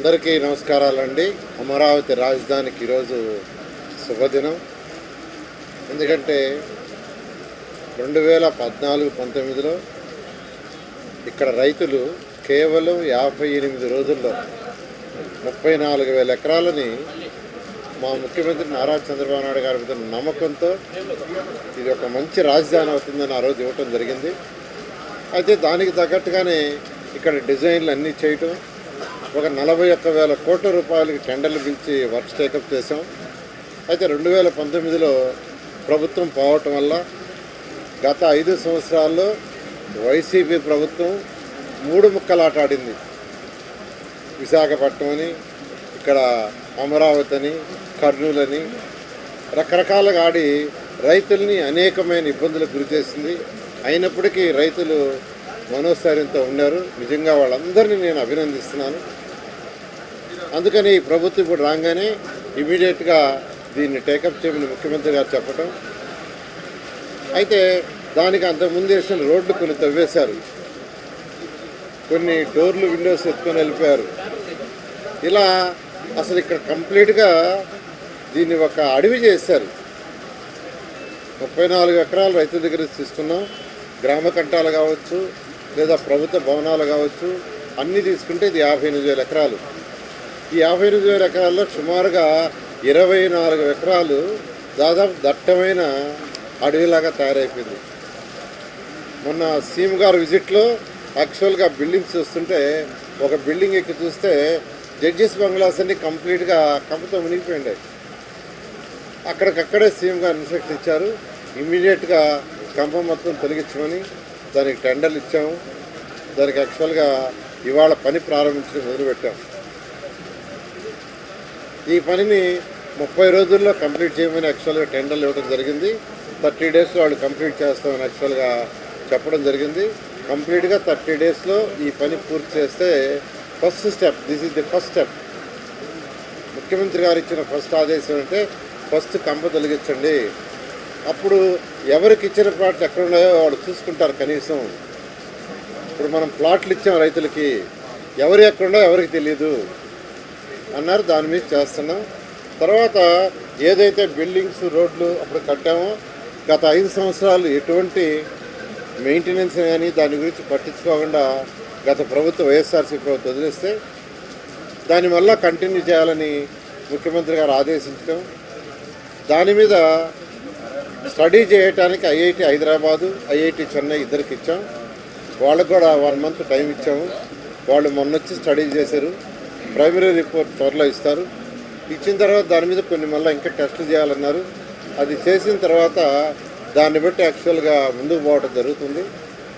అందరికీ నమస్కారాలండి. అమరావతి రాజధానికి ఈరోజు శుభదినం. ఎందుకంటే 2014-19లో ఇక్కడ రైతులు కేవలం 58 రోజుల్లో 34,000 ఎకరాలని మా ముఖ్యమంత్రి నారా చంద్రబాబు నాయుడు గారి మీద నమ్మకంతో ఇది ఒక మంచి రాజధాని అవుతుందని ఆ రోజు ఇవ్వటం జరిగింది. అయితే దానికి తగ్గట్టుగానే ఇక్కడ డిజైన్లు అన్నీ చేయటం, ఒక 41,000 కోట్ల రూపాయలకి టెండర్లు పిలిచి వర్క్స్ టేకప్ చేసాం. అయితే 2019లో ప్రభుత్వం పోవటం వల్ల గత 5 సంవత్సరాల్లో వైసీపీ ప్రభుత్వం 3 ముక్కలాట ఆడింది. విశాఖపట్నం అని, ఇక్కడ అమరావతి అని, కర్నూలు అని రకరకాలుగా ఆడి రైతుల్ని అనేకమైన ఇబ్బందులకు గురి చేసింది. అయినప్పటికీ రైతులు మనోస్థైర్యంతో ఉన్నారు. నిజంగా వాళ్ళందరినీ నేను అభినందిస్తున్నాను. అందుకని ఈ ప్రభుత్వం ఇప్పుడు రాగానే ఇమీడియట్గా దీన్ని టేకప్ చేయమని ముఖ్యమంత్రి గారు చెప్పటం. అయితే దానికి అంతకుముందు వేసిన రోడ్లు కొన్ని తవ్వేశారు, కొన్ని డోర్లు విండోస్ ఎత్తుకొని వెళ్ళిపోయారు. ఇలా అసలు ఇక్కడ కంప్లీట్గా దీన్ని ఒక అడవి చేశారు. 34 ఎకరాలు రైతుల దగ్గర తీసుకున్నాం. గ్రామ కంటాలు కావచ్చు, లేదా ప్రభుత్వ భవనాలు కావచ్చు, అన్నీ తీసుకుంటే ఇది 58,000 ఎకరాలు. ఈ 58,000 ఎకరాల్లో సుమారుగా 24 ఎకరాలు దాదాపు దట్టమైన అడవిలాగా తయారైపోయింది. మొన్న సీఎం గారు విజిట్లో యాక్చువల్గా బిల్డింగ్స్ చూస్తుంటే, ఒక బిల్డింగ్ ఎక్కి చూస్తే జడ్జెస్ బంగ్లాస్ అన్ని కంప్లీట్గా కంపతో మునిగిపోయిండాయి. అక్కడికక్కడే సీఎం గారు ఇన్స్ట్రక్షన్ ఇచ్చారు, ఇమ్మీడియట్గా కంప మొత్తం తొలగించమని. దానికి టెండర్లు ఇచ్చాము. దానికి యాక్చువల్గా ఇవాళ పని ప్రారంభించడం మొదలుపెట్టాం. ఈ పనిని 30 రోజుల్లో కంప్లీట్ చేయమని యాక్చువల్గా టెండర్లు ఇవ్వడం జరిగింది. 30 డేస్లో వాళ్ళు కంప్లీట్ చేస్తామని యాక్చువల్గా చెప్పడం జరిగింది. కంప్లీట్గా 30 డేస్లో ఈ పని పూర్తి చేస్తే first step, this is the first step. ముఖ్యమంత్రి గారు ఇచ్చిన ఫస్ట్ ఆదేశం అంటే ఫస్ట్ కంప తొలగించండి. అప్పుడు ఎవరికి ఇచ్చిన ప్లాట్లు ఎక్కడున్నాయో వాళ్ళు చూసుకుంటారు. కనీసం ఇప్పుడు మనం ప్లాట్లు ఇచ్చాం రైతులకి, ఎవరు ఎక్కడున్నాయో ఎవరికి తెలియదు అన్నారు. దాని మీద చేస్తున్నాం. తర్వాత ఏదైతే బిల్డింగ్స్, రోడ్లు అప్పుడు కట్టామో, గత 5 సంవత్సరాలు ఎటువంటి మెయింటెనెన్స్ కానీ దాని గురించి పట్టించుకోకుండా గత ప్రభుత్వం, వైఎస్ఆర్సీ ప్రభుత్వం వదిలేస్తే దానివల్ల కంటిన్యూ చేయాలని ముఖ్యమంత్రి గారు ఆదేశించడం. దాని మీద స్టడీ చేయడానికి ఐఐటి హైదరాబాదు, ఐఐటి చెన్నై ఇద్దరికి ఇచ్చాం. వాళ్ళకు కూడా 1 మంత్ టైం ఇచ్చాము. వాళ్ళు మొన్నొచ్చి స్టడీ చేశారు. ప్రైమరీ రిపోర్ట్ త్వరలో ఇస్తారు. ఇచ్చిన తర్వాత దాని మీద కొన్ని మళ్ళీ ఇంకా టెస్టులు చేయాలన్నారు. అది చేసిన తర్వాత దాన్ని బట్టి యాక్చువల్గా ముందుకు పోవడం జరుగుతుంది.